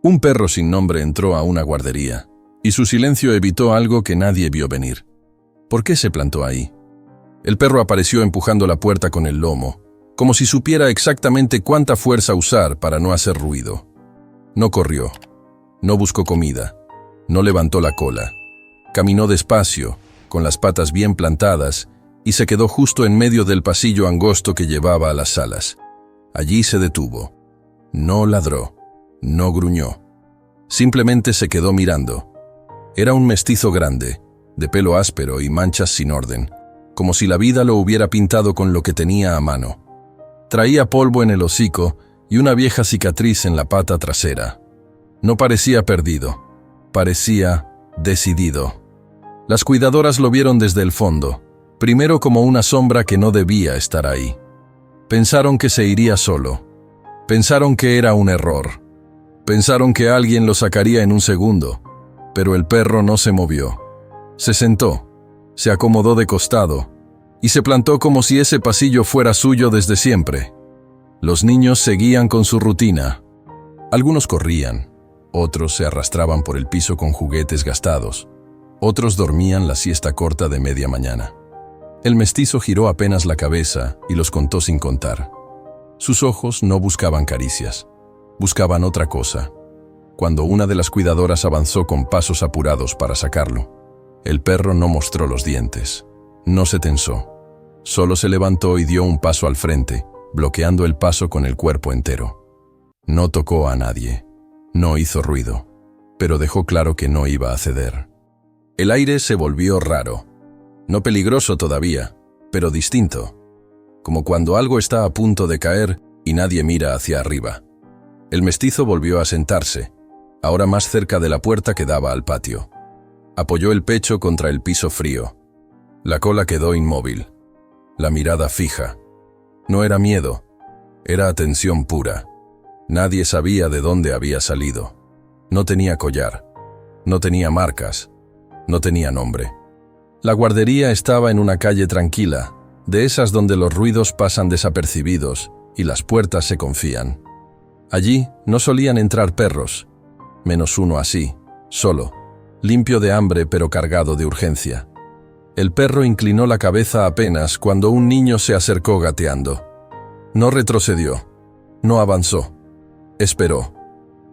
Un perro sin nombre entró a una guardería, y su silencio evitó algo que nadie vio venir. ¿Por qué se plantó ahí? El perro apareció empujando la puerta con el lomo, como si supiera exactamente cuánta fuerza usar para no hacer ruido. No corrió, no buscó comida, no levantó la cola. Caminó despacio, con las patas bien plantadas, y se quedó justo en medio del pasillo angosto que llevaba a las salas. Allí se detuvo. No ladró, no gruñó. Simplemente se quedó mirando. Era un mestizo grande, de pelo áspero y manchas sin orden, como si la vida lo hubiera pintado con lo que tenía a mano. Traía polvo en el hocico y una vieja cicatriz en la pata trasera. No parecía perdido, parecía decidido. Las cuidadoras lo vieron desde el fondo, primero como una sombra que no debía estar ahí. Pensaron que se iría solo. Pensaron que era un error. Pensaron que alguien lo sacaría en un segundo, pero el perro no se movió. Se sentó, se acomodó de costado y se plantó como si ese pasillo fuera suyo desde siempre. Los niños seguían con su rutina. Algunos corrían, otros se arrastraban por el piso con juguetes gastados, otros dormían la siesta corta de media mañana. El mestizo giró apenas la cabeza y los contó sin contar. Sus ojos no buscaban caricias, buscaban otra cosa. Cuando una de las cuidadoras avanzó con pasos apurados para sacarlo, el perro no mostró los dientes, no se tensó, solo se levantó y dio un paso al frente, bloqueando el paso con el cuerpo entero. No tocó a nadie, no hizo ruido, pero dejó claro que no iba a ceder. El aire se volvió raro, no peligroso todavía, pero distinto, como cuando algo está a punto de caer y nadie mira hacia arriba. El mestizo volvió a sentarse, ahora más cerca de la puerta que daba al patio. Apoyó el pecho contra el piso frío. La cola quedó inmóvil, la mirada fija. No era miedo, era atención pura. Nadie sabía de dónde había salido. No tenía collar, no tenía marcas, no tenía nombre. La guardería estaba en una calle tranquila, de esas donde los ruidos pasan desapercibidos y las puertas se confían. Allí no solían entrar perros, menos uno así, solo, limpio de hambre pero cargado de urgencia. El perro inclinó la cabeza apenas cuando un niño se acercó gateando. No retrocedió, no avanzó, esperó.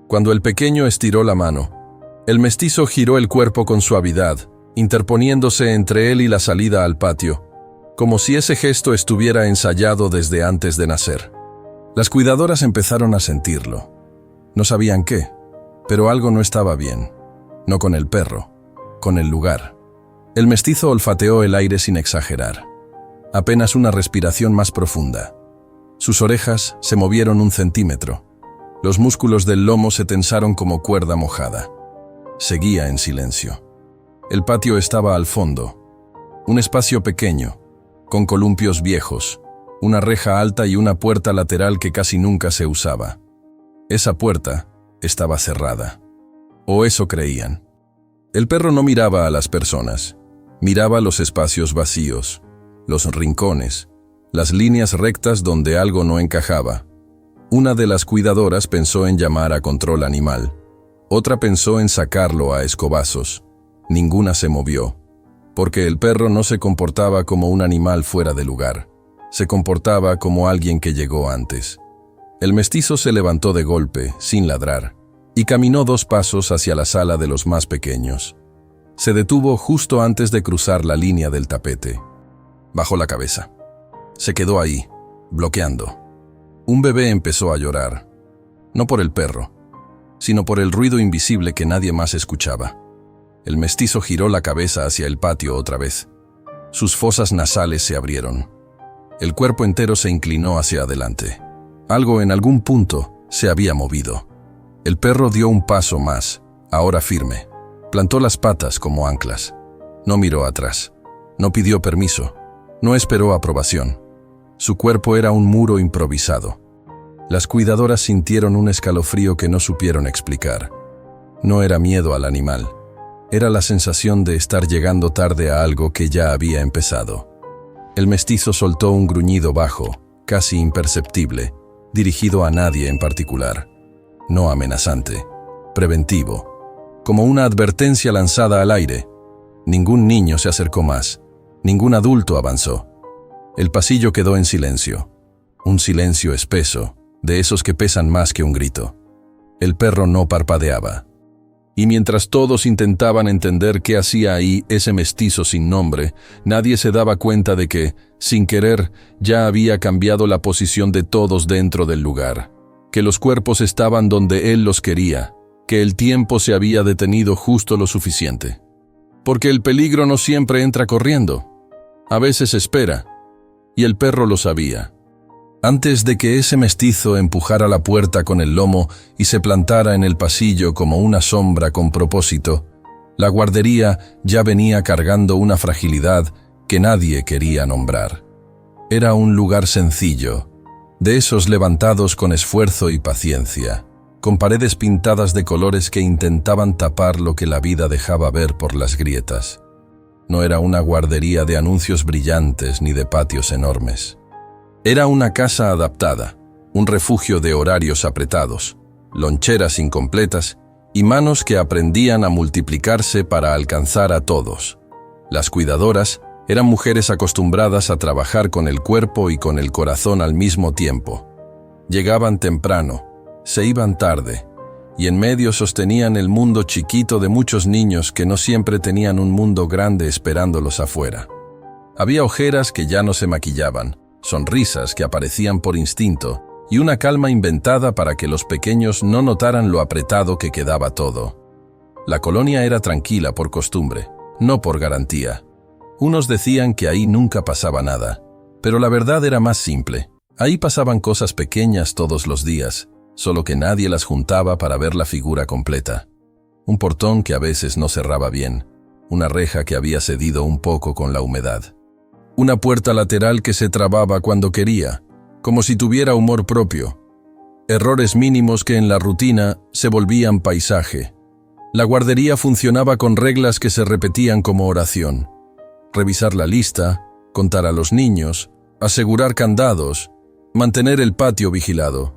Cuando el pequeño estiró la mano, el mestizo giró el cuerpo con suavidad, interponiéndose entre él y la salida al patio, como si ese gesto estuviera ensayado desde antes de nacer. Las cuidadoras empezaron a sentirlo. No sabían qué, pero algo no estaba bien. No con el perro, con el lugar. El mestizo olfateó el aire sin exagerar. Apenas una respiración más profunda. Sus orejas se movieron 1 centímetro. Los músculos del lomo se tensaron como cuerda mojada. Seguía en silencio. El patio estaba al fondo. Un espacio pequeño, con columpios viejos, una reja alta y una puerta lateral que casi nunca se usaba. Esa puerta estaba cerrada. O eso creían. El perro no miraba a las personas, miraba los espacios vacíos, los rincones, las líneas rectas donde algo no encajaba. Una de las cuidadoras pensó en llamar a control animal, otra pensó en sacarlo a escobazos. Ninguna se movió, porque el perro no se comportaba como un animal fuera de lugar, se comportaba como alguien que llegó antes. El mestizo se levantó de golpe, sin ladrar, y caminó 2 pasos hacia la sala de los más pequeños. Se detuvo justo antes de cruzar la línea del tapete. Bajó la cabeza. Se quedó ahí, bloqueando. Un bebé empezó a llorar, no por el perro, sino por el ruido invisible que nadie más escuchaba. El mestizo giró la cabeza hacia el patio otra vez. Sus fosas nasales se abrieron. El cuerpo entero se inclinó hacia adelante. Algo en algún punto se había movido. El perro dio un paso más, ahora firme. Plantó las patas como anclas. No miró atrás. No pidió permiso. No esperó aprobación. Su cuerpo era un muro improvisado. Las cuidadoras sintieron un escalofrío que no supieron explicar. No era miedo al animal. Era la sensación de estar llegando tarde a algo que ya había empezado. El mestizo soltó un gruñido bajo, casi imperceptible, dirigido a nadie en particular. No amenazante, preventivo, como una advertencia lanzada al aire. Ningún niño se acercó más, ningún adulto avanzó. El pasillo quedó en silencio, un silencio espeso, de esos que pesan más que un grito. El perro no parpadeaba. Y mientras todos intentaban entender qué hacía ahí ese mestizo sin nombre, nadie se daba cuenta de que, sin querer, ya había cambiado la posición de todos dentro del lugar, que los cuerpos estaban donde él los quería, que el tiempo se había detenido justo lo suficiente. Porque el peligro no siempre entra corriendo, a veces espera, y el perro lo sabía. Antes de que ese mestizo empujara la puerta con el lomo y se plantara en el pasillo como una sombra con propósito, la guardería ya venía cargando una fragilidad que nadie quería nombrar. Era un lugar sencillo, de esos levantados con esfuerzo y paciencia, con paredes pintadas de colores que intentaban tapar lo que la vida dejaba ver por las grietas. No era una guardería de anuncios brillantes ni de patios enormes. Era una casa adaptada, un refugio de horarios apretados, loncheras incompletas y manos que aprendían a multiplicarse para alcanzar a todos. Las cuidadoras eran mujeres acostumbradas a trabajar con el cuerpo y con el corazón al mismo tiempo. Llegaban temprano, se iban tarde, y en medio sostenían el mundo chiquito de muchos niños que no siempre tenían un mundo grande esperándolos afuera. Había ojeras que ya no se maquillaban, sonrisas que aparecían por instinto y una calma inventada para que los pequeños no notaran lo apretado que quedaba todo. La colonia era tranquila por costumbre, no por garantía. Unos decían que ahí nunca pasaba nada, pero la verdad era más simple. Ahí pasaban cosas pequeñas todos los días, solo que nadie las juntaba para ver la figura completa. Un portón que a veces no cerraba bien, una reja que había cedido un poco con la humedad. Una puerta lateral que se trababa cuando quería, como si tuviera humor propio. Errores mínimos que en la rutina se volvían paisaje. La guardería funcionaba con reglas que se repetían como oración. Revisar la lista, contar a los niños, asegurar candados, mantener el patio vigilado.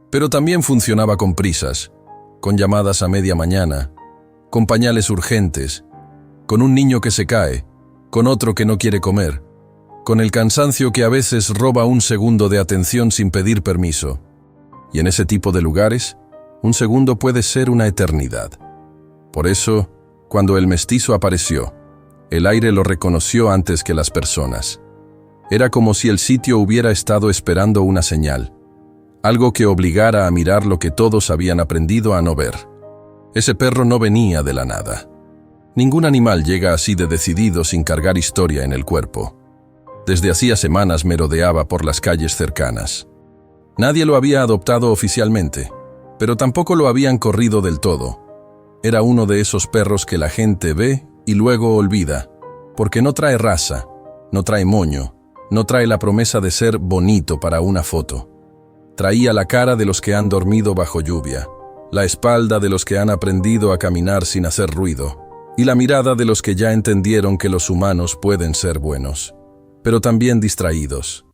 Pero también funcionaba con prisas, con llamadas a media mañana, con pañales urgentes, con un niño que se cae, con otro que no quiere comer, con el cansancio que a veces roba un segundo de atención sin pedir permiso. Y en ese tipo de lugares, un segundo puede ser una eternidad. Por eso, cuando el mestizo apareció, el aire lo reconoció antes que las personas. Era como si el sitio hubiera estado esperando una señal, algo que obligara a mirar lo que todos habían aprendido a no ver. Ese perro no venía de la nada. Ningún animal llega así de decidido sin cargar historia en el cuerpo. Desde hacía semanas merodeaba por las calles cercanas. Nadie lo había adoptado oficialmente, pero tampoco lo habían corrido del todo. Era uno de esos perros que la gente ve y luego olvida, porque no trae raza, no trae moño, no trae la promesa de ser bonito para una foto. Traía la cara de los que han dormido bajo lluvia, la espalda de los que han aprendido a caminar sin hacer ruido, y la mirada de los que ya entendieron que los humanos pueden ser buenos, pero también distraídos.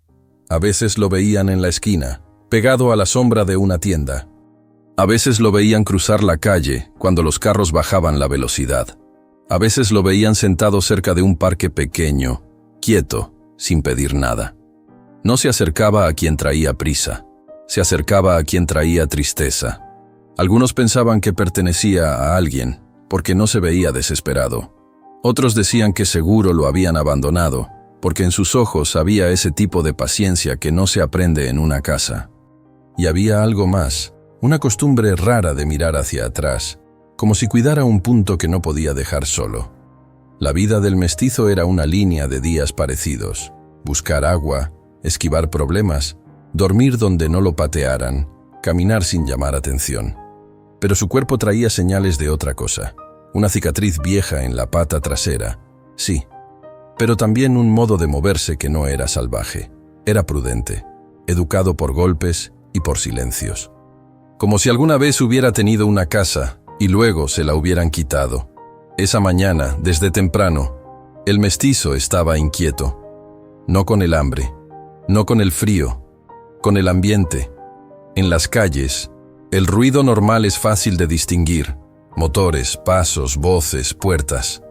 A veces lo veían en la esquina, pegado a la sombra de una tienda. A veces lo veían cruzar la calle cuando los carros bajaban la velocidad. A veces lo veían sentado cerca de un parque pequeño, quieto, sin pedir nada. No se acercaba a quien traía prisa, se acercaba a quien traía tristeza. Algunos pensaban que pertenecía a alguien, porque no se veía desesperado. Otros decían que seguro lo habían abandonado, porque en sus ojos había ese tipo de paciencia que no se aprende en una casa. Y había algo más, una costumbre rara de mirar hacia atrás, como si cuidara un punto que no podía dejar solo. La vida del mestizo era una línea de días parecidos: buscar agua, esquivar problemas, dormir donde no lo patearan, caminar sin llamar atención. Pero su cuerpo traía señales de otra cosa, una cicatriz vieja en la pata trasera, sí, pero también un modo de moverse que no era salvaje, era prudente, educado por golpes y por silencios. Como si alguna vez hubiera tenido una casa y luego se la hubieran quitado. Esa mañana, desde temprano, el mestizo estaba inquieto. No con el hambre, no con el frío, con el ambiente. En las calles, El ruido normal es fácil de distinguir: motores, pasos, voces, puertas.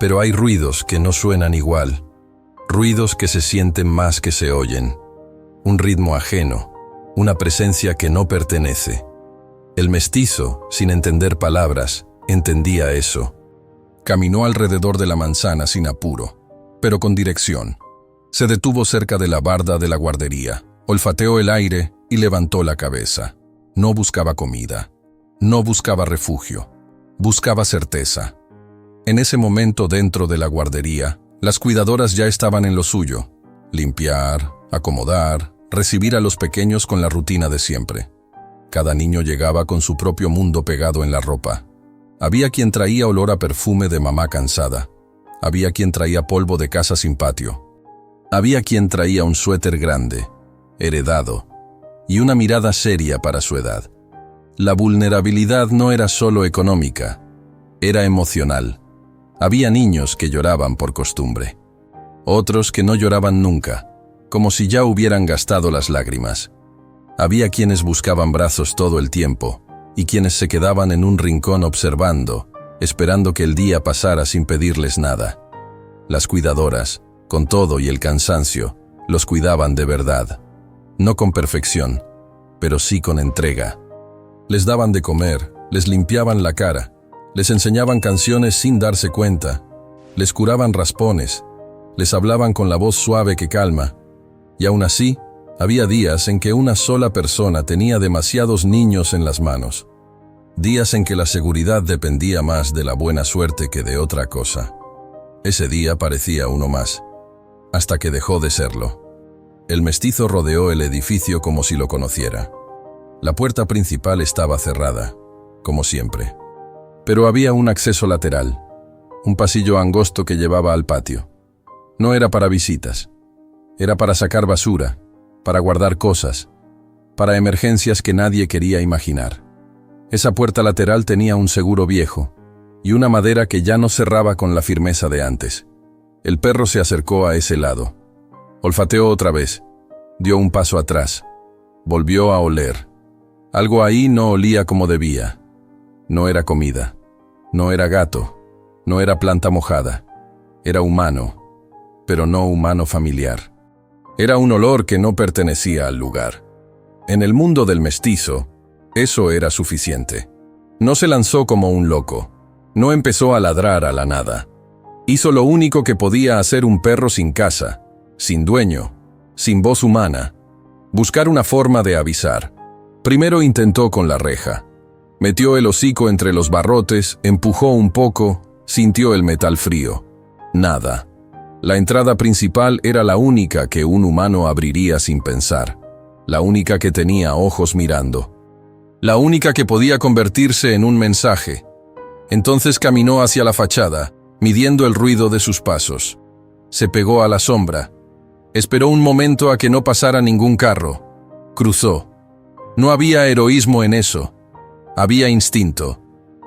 Pero hay ruidos que no suenan igual, ruidos que se sienten más que se oyen, un ritmo ajeno, una presencia que no pertenece. El mestizo, sin entender palabras, entendía eso. Caminó alrededor de la manzana sin apuro, pero con dirección. Se detuvo cerca de la barda de la guardería, olfateó el aire y levantó la cabeza. No buscaba comida, no buscaba refugio, buscaba certeza. En ese momento, dentro de la guardería, las cuidadoras ya estaban en lo suyo: limpiar, acomodar, recibir a los pequeños con la rutina de siempre. Cada niño llegaba con su propio mundo pegado en la ropa. Había quien traía olor a perfume de mamá cansada. Había quien traía polvo de casa sin patio. Había quien traía un suéter grande, heredado, y una mirada seria para su edad. La vulnerabilidad no era solo económica, era emocional. Había niños que lloraban por costumbre. Otros que no lloraban nunca, como si ya hubieran gastado las lágrimas. Había quienes buscaban brazos todo el tiempo, y quienes se quedaban en un rincón observando, esperando que el día pasara sin pedirles nada. Las cuidadoras, con todo y el cansancio, los cuidaban de verdad. No con perfección, pero sí con entrega. Les daban de comer, les limpiaban la cara, les enseñaban canciones sin darse cuenta, les curaban raspones, les hablaban con la voz suave que calma. Y aún así, había días en que una sola persona tenía demasiados niños en las manos. Días en que la seguridad dependía más de la buena suerte que de otra cosa. Ese día parecía uno más, hasta que dejó de serlo. El mestizo rodeó el edificio como si lo conociera. La puerta principal estaba cerrada, como siempre. Pero había un acceso lateral, un pasillo angosto que llevaba al patio. No era para visitas, era para sacar basura, para guardar cosas, para emergencias que nadie quería imaginar. Esa puerta lateral tenía un seguro viejo y una madera que ya no cerraba con la firmeza de antes. El perro se acercó a ese lado. Olfateó otra vez, dio un paso atrás, volvió a oler. Algo ahí no olía como debía. No era comida, no era gato, no era planta mojada. Era humano, pero no humano familiar. Era un olor que no pertenecía al lugar. En el mundo del mestizo, eso era suficiente. No se lanzó como un loco, no empezó a ladrar a la nada. Hizo lo único que podía hacer un perro sin casa, sin dueño, sin voz humana: buscar una forma de avisar. Primero intentó con la reja. Metió el hocico entre los barrotes, empujó un poco, sintió el metal frío. Nada. La entrada principal era la única que un humano abriría sin pensar. La única que tenía ojos mirando. La única que podía convertirse en un mensaje. Entonces caminó hacia la fachada, midiendo el ruido de sus pasos. Se pegó a la sombra. Esperó un momento a que no pasara ningún carro. Cruzó. No había heroísmo en eso. Había instinto.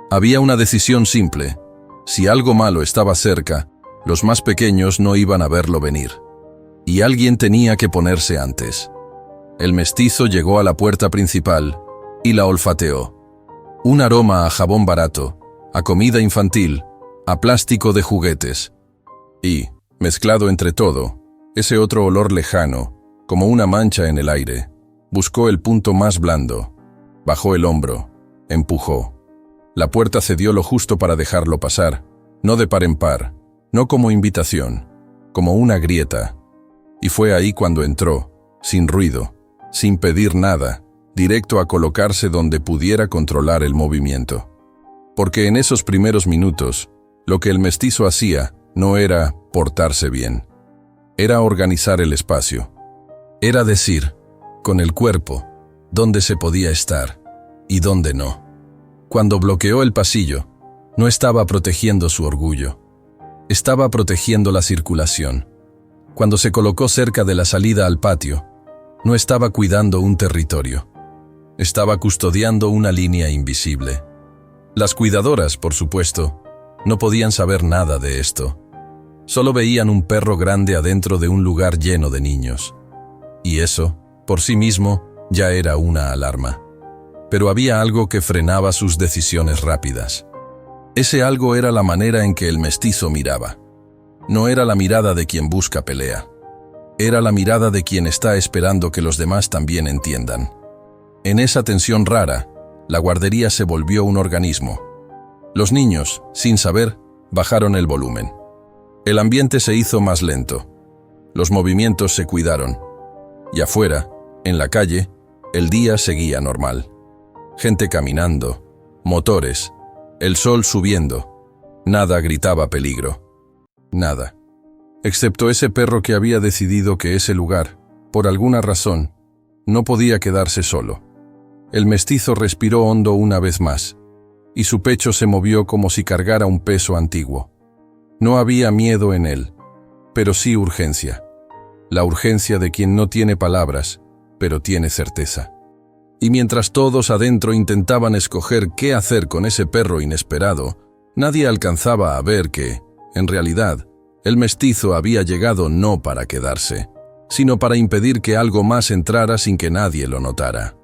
Había una decisión simple. Si algo malo estaba cerca, los más pequeños no iban a verlo venir. Y alguien tenía que ponerse antes. El mestizo llegó a la puerta principal y la olfateó. Un aroma a jabón barato, a comida infantil, a plástico de juguetes. Y, mezclado entre todo, ese otro olor lejano, como una mancha en el aire. Buscó el punto más blando. Bajó el hombro. Empujó. La puerta cedió lo justo para dejarlo pasar, no de par en par, no como invitación, como una grieta. Y fue ahí cuando entró, sin ruido, sin pedir nada, directo a colocarse donde pudiera controlar el movimiento. Porque en esos primeros minutos, lo que el mestizo hacía no era portarse bien. Era organizar el espacio. Era decir, con el cuerpo, dónde se podía estar y dónde no. Cuando bloqueó el pasillo, no estaba protegiendo su orgullo. Estaba protegiendo la circulación. Cuando se colocó cerca de la salida al patio, no estaba cuidando un territorio. Estaba custodiando una línea invisible. Las cuidadoras, por supuesto, no podían saber nada de esto. Solo veían un perro grande adentro de un lugar lleno de niños. Y eso, por sí mismo, ya era una alarma. pero había algo que frenaba sus decisiones rápidas. Ese algo era la manera en que el mestizo miraba. No era la mirada de quien busca pelea. Era la mirada de quien está esperando que los demás también entiendan. En esa tensión rara, la guardería se volvió un organismo. Los niños, sin saber, bajaron el volumen. El ambiente se hizo más lento. Los movimientos se cuidaron. Y afuera, en la calle, el día seguía normal. Gente caminando, motores, el sol subiendo. Nada gritaba peligro. Nada. Excepto ese perro que había decidido que ese lugar, por alguna razón, no podía quedarse solo. El mestizo respiró hondo una vez más, y su pecho se movió como si cargara un peso antiguo. No había miedo en él, pero sí urgencia. La urgencia de quien no tiene palabras, pero tiene certeza. Y mientras todos adentro intentaban escoger qué hacer con ese perro inesperado, nadie alcanzaba a ver que, en realidad, el mestizo había llegado no para quedarse, sino para impedir que algo más entrara sin que nadie lo notara.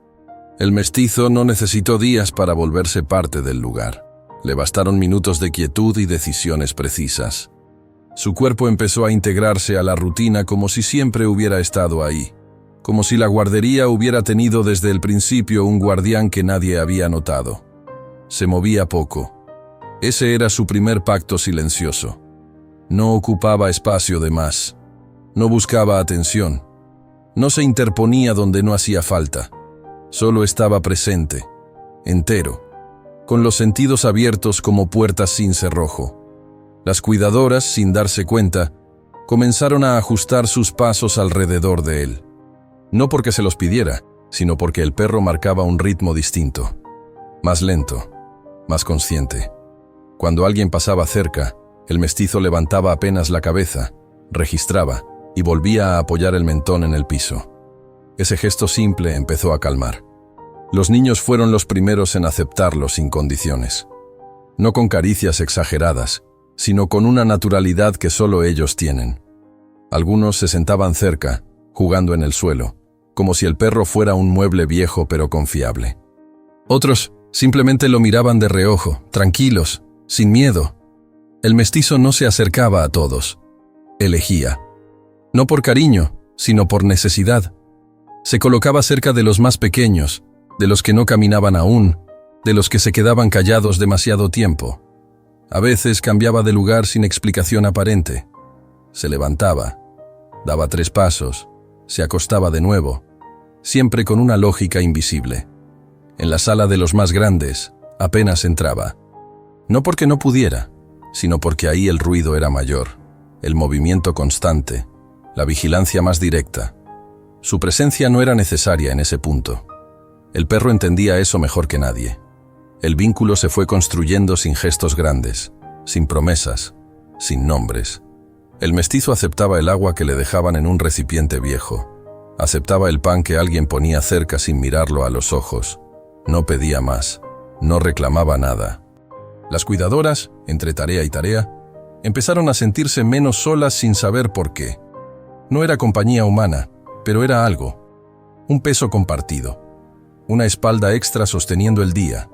El mestizo no necesitó días para volverse parte del lugar. Le bastaron minutos de quietud y decisiones precisas. Su cuerpo empezó a integrarse a la rutina como si siempre hubiera estado ahí, como si la guardería hubiera tenido desde el principio un guardián que nadie había notado. Se movía poco. Ese era su primer pacto silencioso. No ocupaba espacio de más. No buscaba atención. No se interponía donde no hacía falta. Solo estaba presente, entero, con los sentidos abiertos como puertas sin cerrojo. Las cuidadoras, sin darse cuenta, comenzaron a ajustar sus pasos alrededor de él. No porque se los pidiera, sino porque el perro marcaba un ritmo distinto. Más lento, más consciente. Cuando alguien pasaba cerca, el mestizo levantaba apenas la cabeza, registraba y volvía a apoyar el mentón en el piso. Ese gesto simple empezó a calmar. Los niños fueron los primeros en aceptarlo sin condiciones. No con caricias exageradas, sino con una naturalidad que solo ellos tienen. Algunos se sentaban cerca, jugando en el suelo, como si el perro fuera un mueble viejo pero confiable. Otros simplemente lo miraban de reojo, tranquilos, sin miedo. El mestizo no se acercaba a todos. Elegía. No por cariño, sino por necesidad. Se colocaba cerca de los más pequeños, de los que no caminaban aún, de los que se quedaban callados demasiado tiempo. A veces cambiaba de lugar sin explicación aparente. Se levantaba, daba 3 pasos, se acostaba de nuevo, siempre con una lógica invisible. En la sala de los más grandes, apenas entraba. No porque no pudiera, sino porque ahí el ruido era mayor, el movimiento constante, la vigilancia más directa. Su presencia no era necesaria en ese punto. El perro entendía eso mejor que nadie. El vínculo se fue construyendo sin gestos grandes, sin promesas, sin nombres. El mestizo aceptaba el agua que le dejaban en un recipiente viejo. Aceptaba el pan que alguien ponía cerca sin mirarlo a los ojos. No pedía más, no reclamaba nada. Las cuidadoras, entre tarea y tarea, empezaron a sentirse menos solas sin saber por qué. No era compañía humana, pero era algo. Un peso compartido. Una espalda extra sosteniendo el día.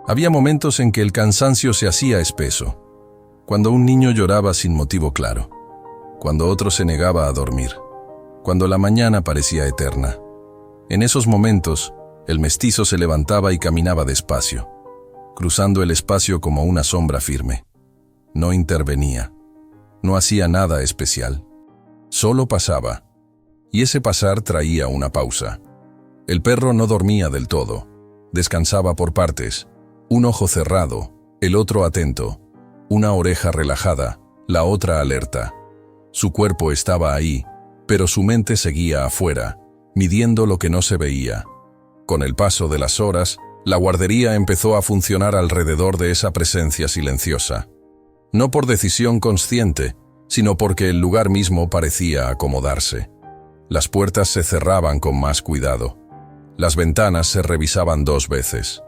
Había momentos en que el cansancio se hacía espeso. Cuando un niño lloraba sin motivo claro. Cuando otro se negaba a dormir. Cuando la mañana parecía eterna. En esos momentos, el mestizo se levantaba y caminaba despacio, cruzando el espacio como una sombra firme. No intervenía. No hacía nada especial. Solo pasaba. Y ese pasar traía una pausa. El perro no dormía del todo. Descansaba por partes. Un ojo cerrado, el otro atento. Una oreja relajada, la otra alerta. Su cuerpo estaba ahí, pero su mente seguía afuera, midiendo lo que no se veía. Con el paso de las horas, la guardería empezó a funcionar alrededor de esa presencia silenciosa. No por decisión consciente, sino porque el lugar mismo parecía acomodarse. Las puertas se cerraban con más cuidado. Las ventanas se revisaban 2 veces.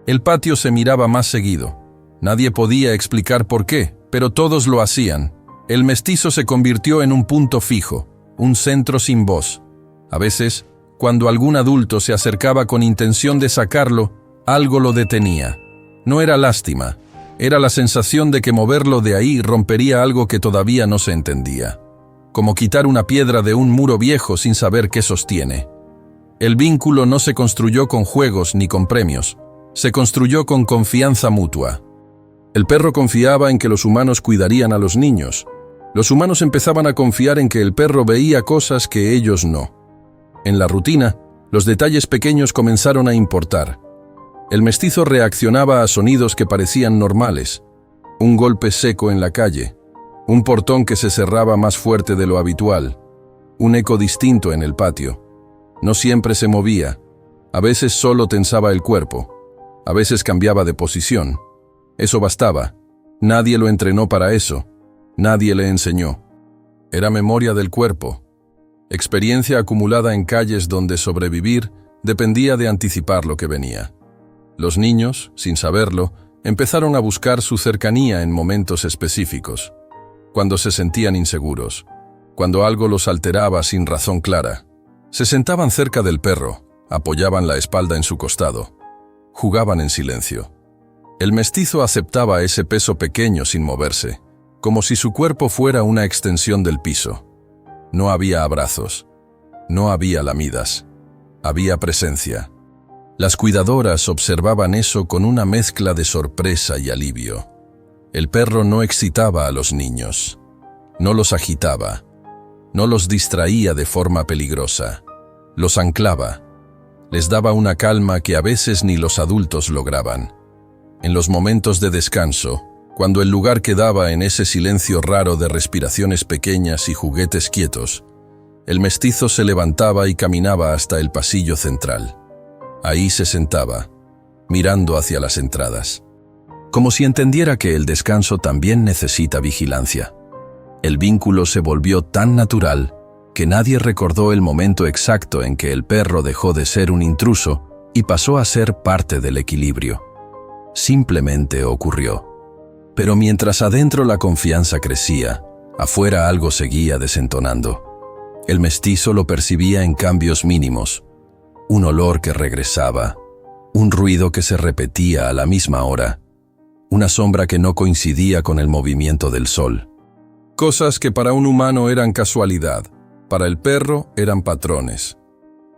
El patio se miraba más seguido. Nadie podía explicar por qué, pero todos lo hacían. El mestizo se convirtió en un punto fijo, un centro sin voz. A veces, Cuando algún adulto se acercaba con intención de sacarlo, algo lo detenía. No era lástima, era la sensación de que moverlo de ahí rompería algo que todavía no se entendía. Como quitar una piedra de un muro viejo sin saber qué sostiene. El vínculo no se construyó con juegos ni con premios, se construyó con confianza mutua. El perro confiaba en que los humanos cuidarían a los niños. Los humanos empezaban a confiar en que el perro veía cosas que ellos no. En la rutina, los detalles pequeños comenzaron a importar. El mestizo reaccionaba a sonidos que parecían normales. Un golpe seco en la calle, un portón que se cerraba más fuerte de lo habitual, un eco distinto en el patio. No siempre se movía, a veces solo tensaba el cuerpo, a veces cambiaba de posición. Eso bastaba. Nadie lo entrenó para eso, nadie le enseñó. Era memoria del cuerpo, experiencia acumulada en calles donde sobrevivir dependía de anticipar lo que venía. Los niños, sin saberlo, empezaron a buscar su cercanía en momentos específicos, cuando se sentían inseguros, cuando algo los alteraba sin razón clara. Se sentaban cerca del perro, apoyaban la espalda en su costado, jugaban en silencio. El mestizo aceptaba ese peso pequeño sin moverse, como si su cuerpo fuera una extensión del piso. No había abrazos, no había lamidas, había presencia. Las cuidadoras observaban eso con una mezcla de sorpresa y alivio. El perro no excitaba a los niños, no los agitaba, no los distraía de forma peligrosa, los anclaba, les daba una calma que a veces ni los adultos lograban. En los momentos de descanso, cuando el lugar quedaba en ese silencio raro de respiraciones pequeñas y juguetes quietos, el mestizo se levantaba y caminaba hasta el pasillo central. Ahí se sentaba, mirando hacia las entradas, como si entendiera que el descanso también necesita vigilancia. El vínculo se volvió tan natural que nadie recordó el momento exacto en que el perro dejó de ser un intruso y pasó a ser parte del equilibrio. Simplemente ocurrió. Pero mientras adentro la confianza crecía, afuera algo seguía desentonando. El mestizo lo percibía en cambios mínimos. Un olor que regresaba, un ruido que se repetía a la misma hora, una sombra que no coincidía con el movimiento del sol. Cosas que para un humano eran casualidad, para el perro eran patrones.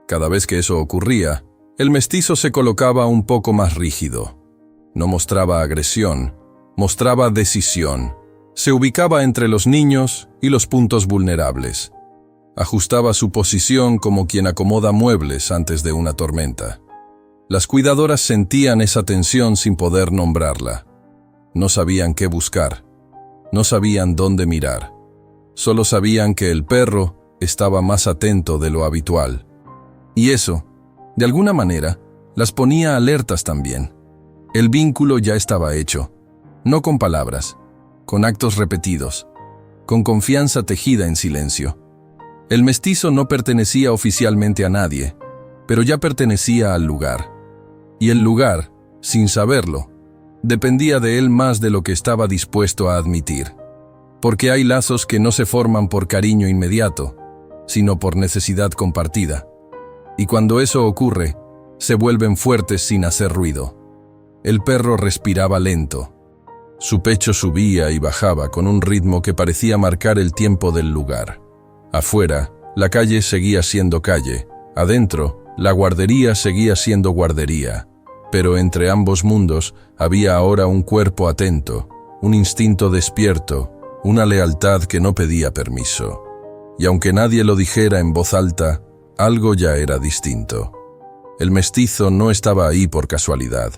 Cada vez que eso ocurría, el mestizo se colocaba un poco más rígido. No mostraba agresión, mostraba decisión. Se ubicaba entre los niños y los puntos vulnerables. Ajustaba su posición como quien acomoda muebles antes de una tormenta. Las cuidadoras sentían esa tensión sin poder nombrarla. No sabían qué buscar. No sabían dónde mirar. Solo sabían que el perro estaba más atento de lo habitual. Y eso, de alguna manera, las ponía alertas también. El vínculo ya estaba hecho. No con palabras, con actos repetidos, con confianza tejida en silencio. El mestizo no pertenecía oficialmente a nadie, pero ya pertenecía al lugar. Y el lugar, sin saberlo, dependía de él más de lo que estaba dispuesto a admitir. Porque hay lazos que no se forman por cariño inmediato, sino por necesidad compartida. Y cuando eso ocurre, se vuelven fuertes sin hacer ruido. El perro respiraba lento. Su pecho subía y bajaba con un ritmo que parecía marcar el tiempo del lugar. Afuera, la calle seguía siendo calle. Adentro, la guardería seguía siendo guardería. Pero entre ambos mundos había ahora un cuerpo atento, un instinto despierto, una lealtad que no pedía permiso. Y aunque nadie lo dijera en voz alta, algo ya era distinto. El mestizo no estaba ahí por casualidad,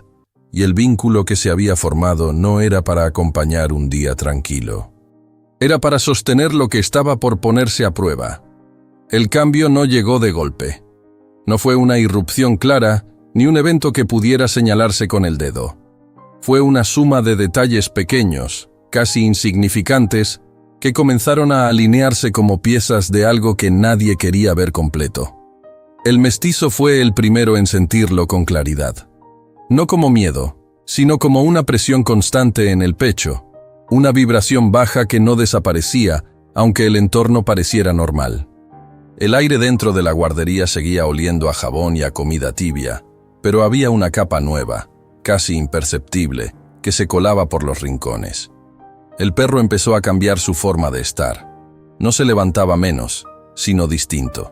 y el vínculo que se había formado no era para acompañar un día tranquilo. Era para sostener lo que estaba por ponerse a prueba. El cambio no llegó de golpe. No fue una irrupción clara, ni un evento que pudiera señalarse con el dedo. Fue una suma de detalles pequeños, casi insignificantes, que comenzaron a alinearse como piezas de algo que nadie quería ver completo. El mestizo fue el primero en sentirlo con claridad. No como miedo, sino como una presión constante en el pecho, una vibración baja que no desaparecía, aunque el entorno pareciera normal. El aire dentro de la guardería seguía oliendo a jabón y a comida tibia, pero había una capa nueva, casi imperceptible, que se colaba por los rincones. El perro empezó a cambiar su forma de estar. No se levantaba menos, sino distinto.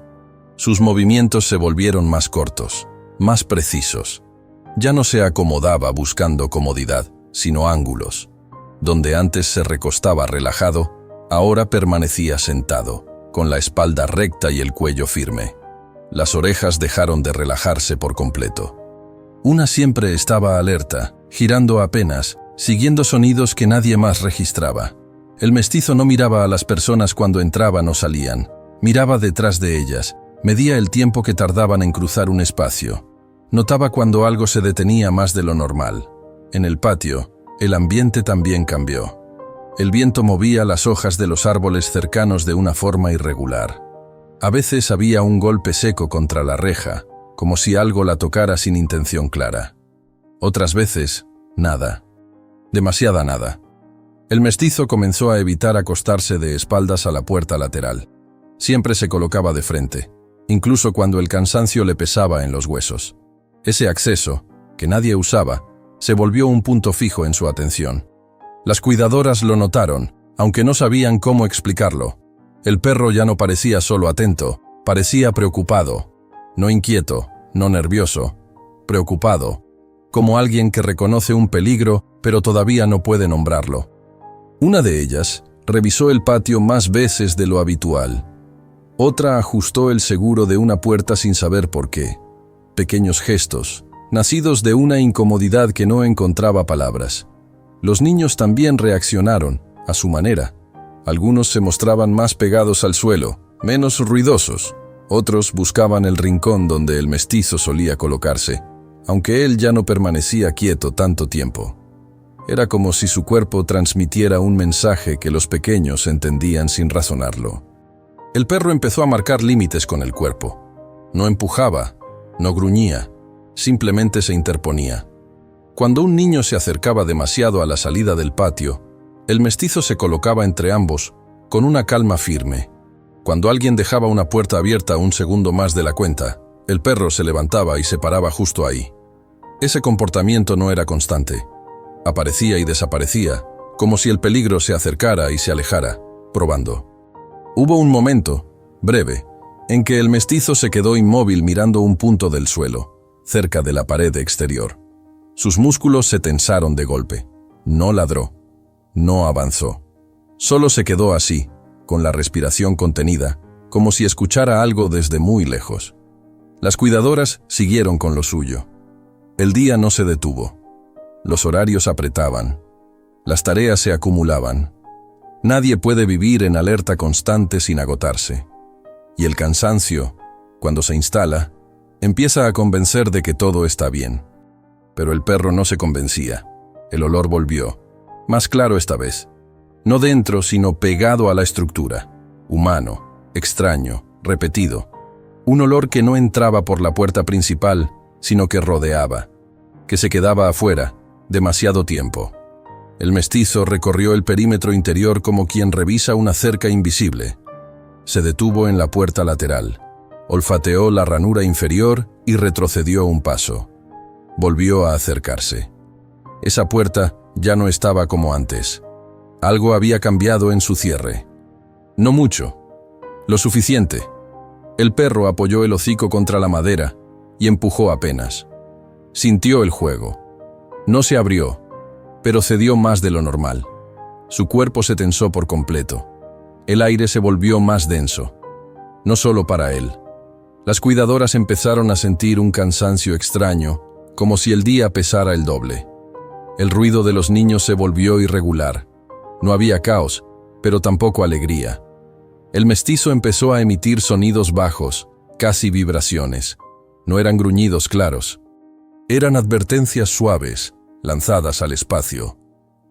Sus movimientos se volvieron más cortos, más precisos. Ya no se acomodaba buscando comodidad, sino ángulos. Donde antes se recostaba relajado, ahora permanecía sentado, con la espalda recta y el cuello firme. Las orejas dejaron de relajarse por completo. Una siempre estaba alerta, girando apenas, siguiendo sonidos que nadie más registraba. El mestizo no miraba a las personas cuando entraban o salían, miraba detrás de ellas, medía el tiempo que tardaban en cruzar un espacio. Notaba cuando algo se detenía más de lo normal. En el patio, el ambiente también cambió. El viento movía las hojas de los árboles cercanos de una forma irregular. A veces había un golpe seco contra la reja, como si algo la tocara sin intención clara. Otras veces, nada. Demasiada nada. El mestizo comenzó a evitar acostarse de espaldas a la puerta lateral. Siempre se colocaba de frente, incluso cuando el cansancio le pesaba en los huesos. Ese acceso, que nadie usaba, se volvió un punto fijo en su atención. Las cuidadoras lo notaron, aunque no sabían cómo explicarlo. El perro ya no parecía solo atento, parecía preocupado. No inquieto, no nervioso, preocupado, como alguien que reconoce un peligro, pero todavía no puede nombrarlo. Una de ellas revisó el patio más veces de lo habitual. Otra ajustó el seguro de una puerta sin saber por qué. Pequeños gestos, nacidos de una incomodidad que no encontraba palabras. Los niños también reaccionaron, a su manera. Algunos se mostraban más pegados al suelo, menos ruidosos. Otros buscaban el rincón donde el mestizo solía colocarse, aunque él ya no permanecía quieto tanto tiempo. Era como si su cuerpo transmitiera un mensaje que los pequeños entendían sin razonarlo. El perro empezó a marcar límites con el cuerpo. No empujaba, no gruñía, simplemente se interponía. Cuando un niño se acercaba demasiado a la salida del patio, el mestizo se colocaba entre ambos, con una calma firme. Cuando alguien dejaba una puerta abierta un segundo más de la cuenta, el perro se levantaba y se paraba justo ahí. Ese comportamiento no era constante. Aparecía y desaparecía, como si el peligro se acercara y se alejara, probando. Hubo un momento, breve, en que el mestizo se quedó inmóvil mirando un punto del suelo, cerca de la pared exterior. Sus músculos se tensaron de golpe. No ladró. No avanzó. Solo se quedó así, con la respiración contenida, como si escuchara algo desde muy lejos. Las cuidadoras siguieron con lo suyo. El día no se detuvo. Los horarios apretaban. Las tareas se acumulaban. Nadie puede vivir en alerta constante sin agotarse. Y el cansancio, cuando se instala, empieza a convencer de que todo está bien. Pero el perro no se convencía. El olor volvió, más claro esta vez. No dentro, sino pegado a la estructura. Humano, extraño, repetido. Un olor que no entraba por la puerta principal, sino que rodeaba, que se quedaba afuera, demasiado tiempo. El mestizo recorrió el perímetro interior como quien revisa una cerca invisible. Se detuvo en la puerta lateral, olfateó la ranura inferior y retrocedió un paso. Volvió a acercarse. Esa puerta ya no estaba como antes. Algo había cambiado en su cierre. No mucho, lo suficiente. El perro apoyó el hocico contra la madera y empujó apenas. Sintió el juego. No se abrió, pero cedió más de lo normal. Su cuerpo se tensó por completo. El aire se volvió más denso. No solo para él. Las cuidadoras empezaron a sentir un cansancio extraño, como si el día pesara el doble. El ruido de los niños se volvió irregular. No había caos, pero tampoco alegría. El mestizo empezó a emitir sonidos bajos, casi vibraciones. No eran gruñidos claros. Eran advertencias suaves, lanzadas al espacio.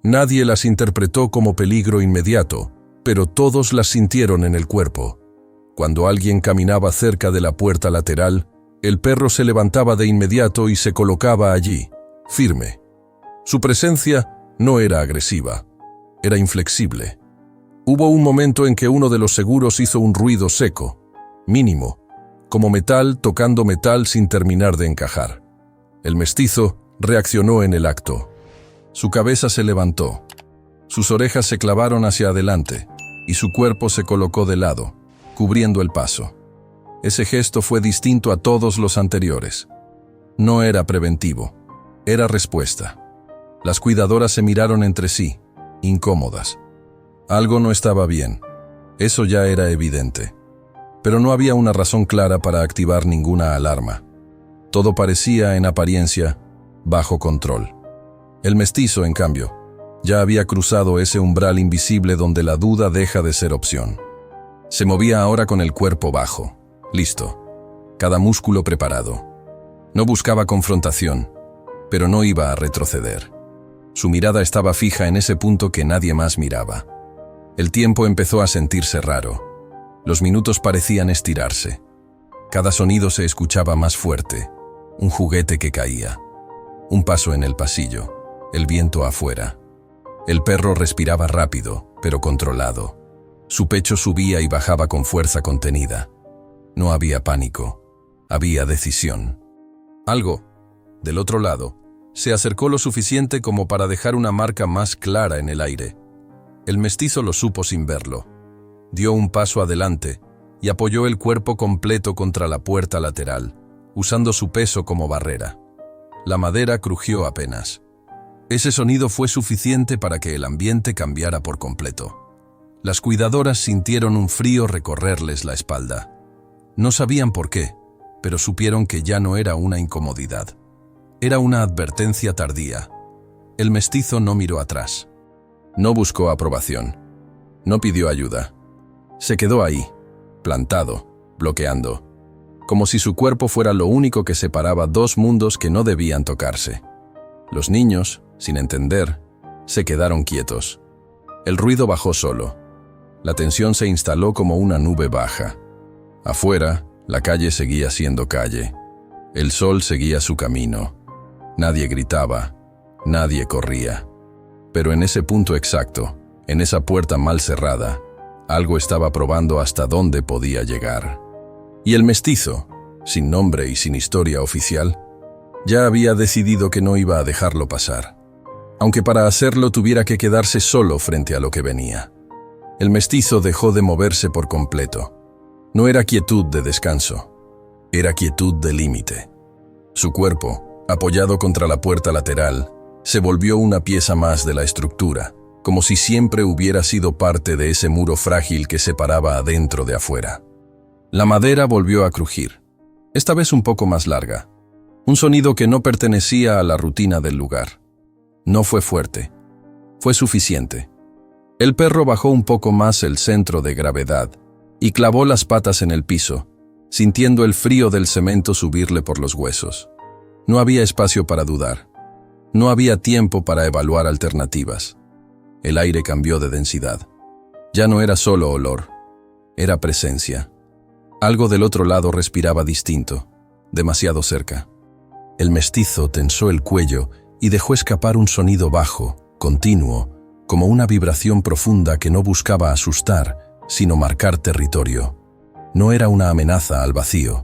Nadie las interpretó como peligro inmediato, pero todos las sintieron en el cuerpo. Cuando alguien caminaba cerca de la puerta lateral, el perro se levantaba de inmediato y se colocaba allí, firme. Su presencia no era agresiva, era inflexible. Hubo un momento en que uno de los seguros hizo un ruido seco. mínimo, como metal tocando metal sin terminar de encajar. El mestizo reaccionó en el acto. Su cabeza se levantó, sus orejas se clavaron hacia adelante y su cuerpo se colocó de lado, cubriendo el paso. Ese gesto fue distinto a todos los anteriores. No era preventivo, era respuesta. Las cuidadoras se miraron entre sí, incómodas. Algo no estaba bien, eso ya era evidente. Pero no había una razón clara para activar ninguna alarma. Todo parecía, en apariencia, bajo control. El mestizo, en cambio, ya había cruzado ese umbral invisible donde la duda deja de ser opción. Se movía ahora con el cuerpo bajo, listo, cada músculo preparado. No buscaba confrontación, pero no iba a retroceder. Su mirada estaba fija en ese punto que nadie más miraba. El tiempo empezó a sentirse raro. Los minutos parecían estirarse. Cada sonido se escuchaba más fuerte. Un juguete que caía. Un paso en el pasillo. El viento afuera. El perro respiraba rápido, pero controlado. Su pecho subía y bajaba con fuerza contenida. No había pánico. Había decisión. Algo, del otro lado, se acercó lo suficiente como para dejar una marca más clara en el aire. El mestizo lo supo sin verlo. Dio un paso adelante y apoyó el cuerpo completo contra la puerta lateral, usando su peso como barrera. La madera crujió apenas. Ese sonido fue suficiente para que el ambiente cambiara por completo. Las cuidadoras sintieron un frío recorrerles la espalda. No sabían por qué, pero supieron que ya no era una incomodidad. Era una advertencia tardía. El mestizo no miró atrás. No buscó aprobación. No pidió ayuda. Se quedó ahí, plantado, bloqueando, como si su cuerpo fuera lo único que separaba dos mundos que no debían tocarse. Los niños, sin entender, se quedaron quietos. El ruido bajó solo. La tensión se instaló como una nube baja. Afuera, la calle seguía siendo calle. El sol seguía su camino. Nadie gritaba, nadie corría. Pero en ese punto exacto, en esa puerta mal cerrada, algo estaba probando hasta dónde podía llegar. Y el mestizo, sin nombre y sin historia oficial, ya había decidido que no iba a dejarlo pasar, aunque para hacerlo tuviera que quedarse solo frente a lo que venía. El mestizo dejó de moverse por completo. No era quietud de descanso, era quietud de límite. Su cuerpo, apoyado contra la puerta lateral, se volvió una pieza más de la estructura, como si siempre hubiera sido parte de ese muro frágil que separaba adentro de afuera. La madera volvió a crujir, esta vez un poco más larga, un sonido que no pertenecía a la rutina del lugar. No fue fuerte, fue suficiente. El perro bajó un poco más el centro de gravedad y clavó las patas en el piso, sintiendo el frío del cemento subirle por los huesos. No había espacio para dudar. No había tiempo para evaluar alternativas. El aire cambió de densidad. Ya no era solo olor, era presencia. Algo del otro lado respiraba distinto, demasiado cerca. El mestizo tensó el cuello y dejó escapar un sonido bajo, continuo, como una vibración profunda que no buscaba asustar, sino marcar territorio. No era una amenaza al vacío,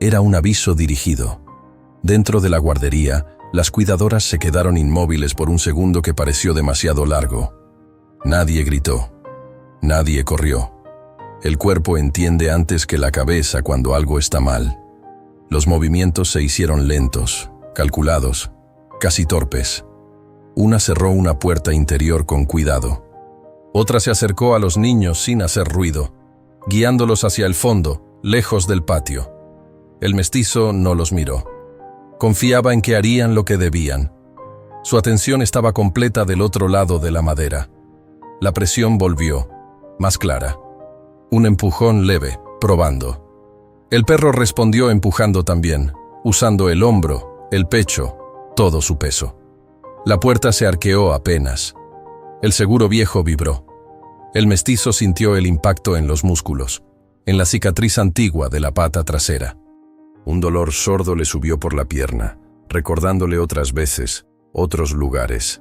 era un aviso dirigido. Dentro de la guardería, las cuidadoras se quedaron inmóviles por un segundo que pareció demasiado largo. Nadie gritó. Nadie corrió. El cuerpo entiende antes que la cabeza cuando algo está mal. Los movimientos se hicieron lentos, calculados, casi torpes. Una cerró una puerta interior con cuidado. Otra se acercó a los niños sin hacer ruido, guiándolos hacia el fondo, lejos del patio. El mestizo no los miró. Confiaba en que harían lo que debían. Su atención estaba completa del otro lado de la madera. La presión volvió, más clara. Un empujón leve, probando. El perro respondió empujando también, usando el hombro, el pecho, todo su peso. La puerta se arqueó apenas. El seguro viejo vibró. El mestizo sintió el impacto en los músculos, en la cicatriz antigua de la pata trasera. Un dolor sordo le subió por la pierna, recordándole otras veces, otros lugares.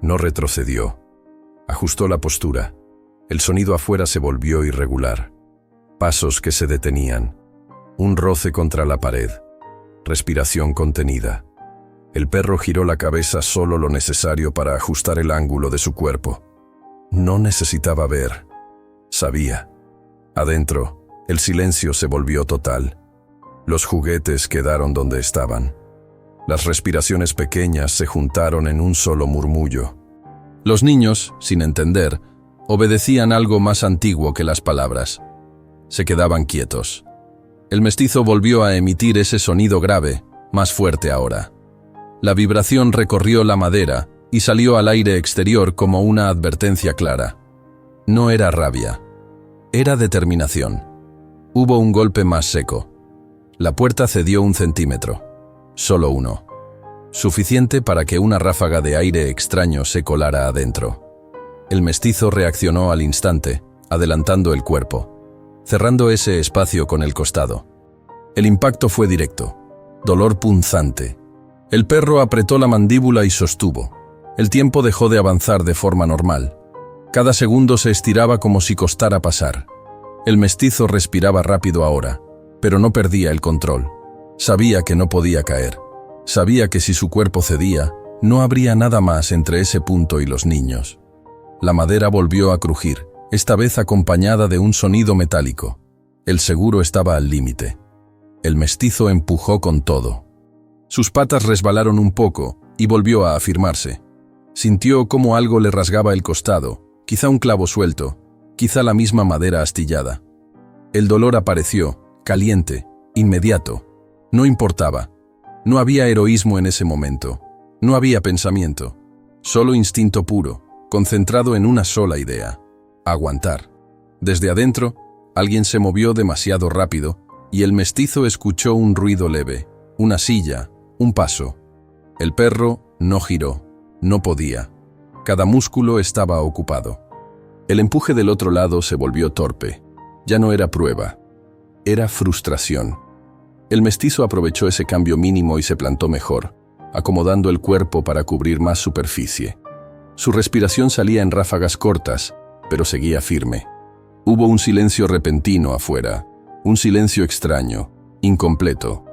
No retrocedió. Ajustó la postura. El sonido afuera se volvió irregular. Pasos que se detenían. Un roce contra la pared. Respiración contenida. El perro giró la cabeza solo lo necesario para ajustar el ángulo de su cuerpo. No necesitaba ver. Sabía. Adentro, el silencio se volvió total. Los juguetes quedaron donde estaban. Las respiraciones pequeñas se juntaron en un solo murmullo. Los niños, sin entender, obedecían algo más antiguo que las palabras. Se quedaban quietos. El mestizo volvió a emitir ese sonido grave, más fuerte ahora. La vibración recorrió la madera y salió al aire exterior como una advertencia clara. No era rabia. Era determinación. Hubo un golpe más seco. La puerta cedió 1 centímetro. Solo uno. Suficiente para que una ráfaga de aire extraño se colara adentro. El mestizo reaccionó al instante, adelantando el cuerpo, cerrando ese espacio con el costado. El impacto fue directo. Dolor punzante. El perro apretó la mandíbula y sostuvo. El tiempo dejó de avanzar de forma normal. Cada segundo se estiraba como si costara pasar. El mestizo respiraba rápido ahora, pero no perdía el control. Sabía que no podía caer. Sabía que si su cuerpo cedía, no habría nada más entre ese punto y los niños. La madera volvió a crujir, esta vez acompañada de un sonido metálico. El seguro estaba al límite. El mestizo empujó con todo. Sus patas resbalaron un poco y volvió a afirmarse. Sintió cómo algo le rasgaba el costado, quizá un clavo suelto, quizá la misma madera astillada. El dolor apareció, caliente, inmediato. No importaba. No había heroísmo en ese momento. No había pensamiento. Solo instinto puro, concentrado en una sola idea. Aguantar. Desde adentro, alguien se movió demasiado rápido y el mestizo escuchó un ruido leve, una silla, un paso. El perro no giró. No podía. Cada músculo estaba ocupado. El empuje del otro lado se volvió torpe. Ya no era prueba. Era frustración. El mestizo aprovechó ese cambio mínimo y se plantó mejor, acomodando el cuerpo para cubrir más superficie. Su respiración salía en ráfagas cortas, pero seguía firme. Hubo un silencio repentino afuera, un silencio extraño, incompleto.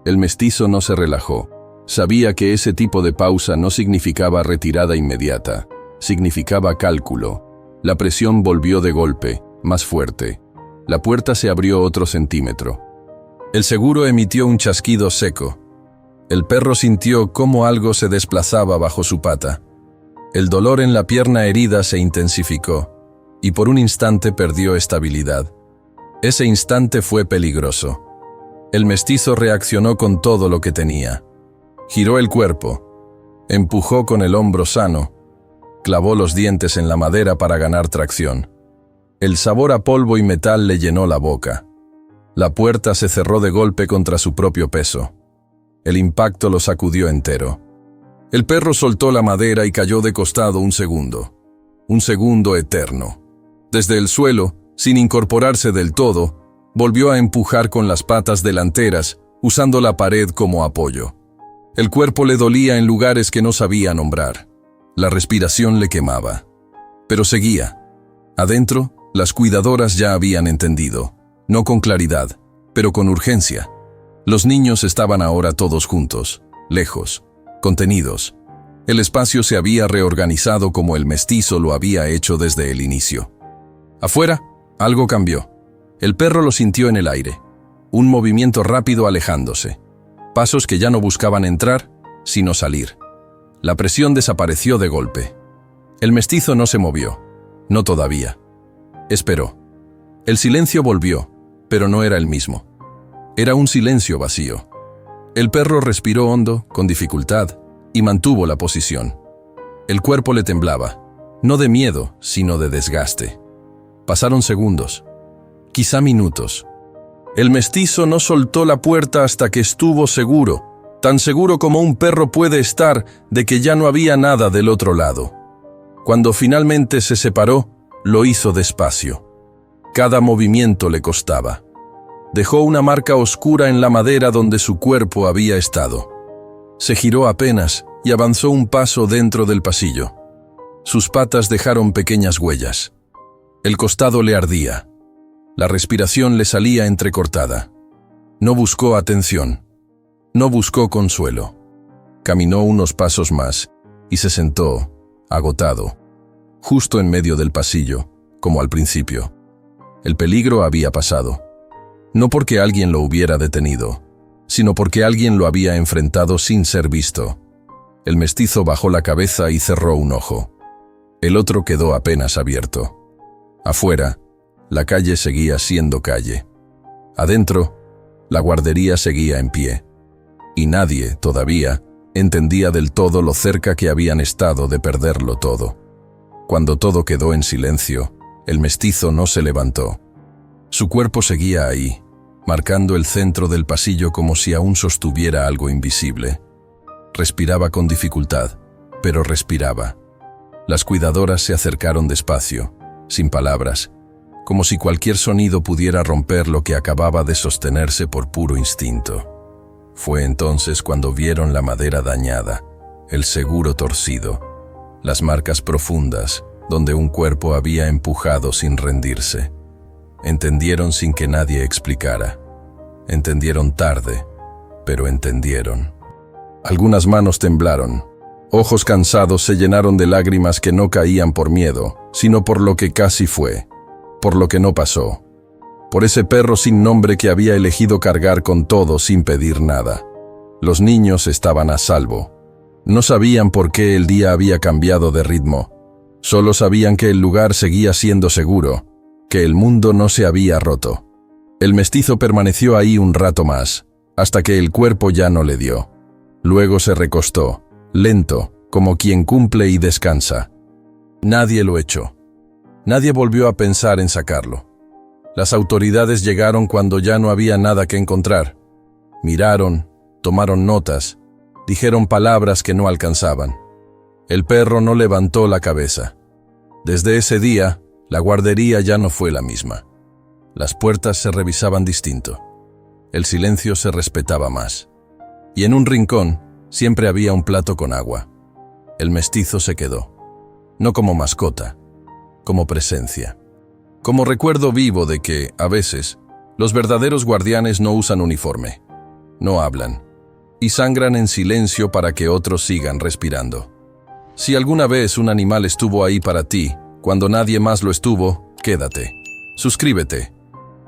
El mestizo no se relajó. Sabía que ese tipo de pausa no significaba retirada inmediata, significaba cálculo. La presión volvió de golpe, más fuerte. La puerta se abrió otro centímetro. El seguro emitió un chasquido seco. El perro sintió cómo algo se desplazaba bajo su pata. El dolor en la pierna herida se intensificó, y por un instante perdió estabilidad. Ese instante fue peligroso. El mestizo reaccionó con todo lo que tenía. Giró el cuerpo, empujó con el hombro sano, clavó los dientes en la madera para ganar tracción. El sabor a polvo y metal le llenó la boca. La puerta se cerró de golpe contra su propio peso. El impacto lo sacudió entero. El perro soltó la madera y cayó de costado un segundo eterno. Desde el suelo, sin incorporarse del todo, volvió a empujar con las patas delanteras, usando la pared como apoyo. El cuerpo le dolía en lugares que no sabía nombrar. La respiración le quemaba. Pero seguía. Adentro, las cuidadoras ya habían entendido. No con claridad, pero con urgencia. Los niños estaban ahora todos juntos, lejos, contenidos. El espacio se había reorganizado como el mestizo lo había hecho desde el inicio. Afuera, algo cambió. El perro lo sintió en el aire. Un movimiento rápido alejándose. Pasos que ya no buscaban entrar, sino salir. La presión desapareció de golpe. El mestizo no se movió. No todavía. Esperó. El silencio volvió, pero no era el mismo. Era un silencio vacío. El perro respiró hondo, con dificultad, y mantuvo la posición. El cuerpo le temblaba, no de miedo, sino de desgaste. Pasaron segundos, quizá minutos. El mestizo no soltó la puerta hasta que estuvo seguro, tan seguro como un perro puede estar de que ya no había nada del otro lado. Cuando finalmente se separó, lo hizo despacio. Cada movimiento le costaba. Dejó una marca oscura en la madera donde su cuerpo había estado. Se giró apenas y avanzó un paso dentro del pasillo. Sus patas dejaron pequeñas huellas. El costado le ardía. La respiración le salía entrecortada. No buscó atención. No buscó consuelo. Caminó unos pasos más y se sentó, agotado, justo en medio del pasillo, como al principio. El peligro había pasado. No porque alguien lo hubiera detenido, sino porque alguien lo había enfrentado sin ser visto. El mestizo bajó la cabeza y cerró un ojo. El otro quedó apenas abierto. Afuera, la calle seguía siendo calle. Adentro, la guardería seguía en pie. Y nadie, todavía, entendía del todo lo cerca que habían estado de perderlo todo. Cuando todo quedó en silencio, el mestizo no se levantó. Su cuerpo seguía ahí, marcando el centro del pasillo como si aún sostuviera algo invisible. Respiraba con dificultad, pero respiraba. Las cuidadoras se acercaron despacio, sin palabras, como si cualquier sonido pudiera romper lo que acababa de sostenerse por puro instinto. Fue entonces cuando vieron la madera dañada, el seguro torcido, las marcas profundas donde un cuerpo había empujado sin rendirse. Entendieron sin que nadie explicara. Entendieron tarde, pero entendieron. Algunas manos temblaron. Ojos cansados se llenaron de lágrimas que no caían por miedo, sino por lo que casi fue, por lo que no pasó, por ese perro sin nombre que había elegido cargar con todo sin pedir nada. Los niños estaban a salvo. No sabían por qué el día había cambiado de ritmo. Solo sabían que el lugar seguía siendo seguro, que el mundo no se había roto. El mestizo permaneció ahí un rato más, hasta que el cuerpo ya no le dio. Luego se recostó, lento, como quien cumple y descansa. Nadie lo echó. Nadie volvió a pensar en sacarlo. Las autoridades llegaron cuando ya no había nada que encontrar. Miraron, tomaron notas, dijeron palabras que no alcanzaban. El perro no levantó la cabeza. Desde ese día, la guardería ya no fue la misma. Las puertas se revisaban distinto. El silencio se respetaba más. Y en un rincón siempre había un plato con agua. El mestizo se quedó. No como mascota, como presencia. Como recuerdo vivo de que, a veces, los verdaderos guardianes no usan uniforme, no hablan, y sangran en silencio para que otros sigan respirando. Si alguna vez un animal estuvo ahí para ti, cuando nadie más lo estuvo, quédate. Suscríbete.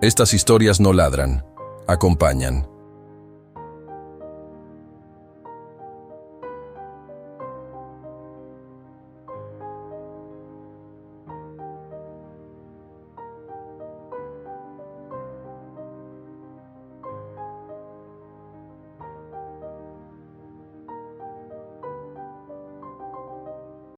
Estas historias no ladran, acompañan.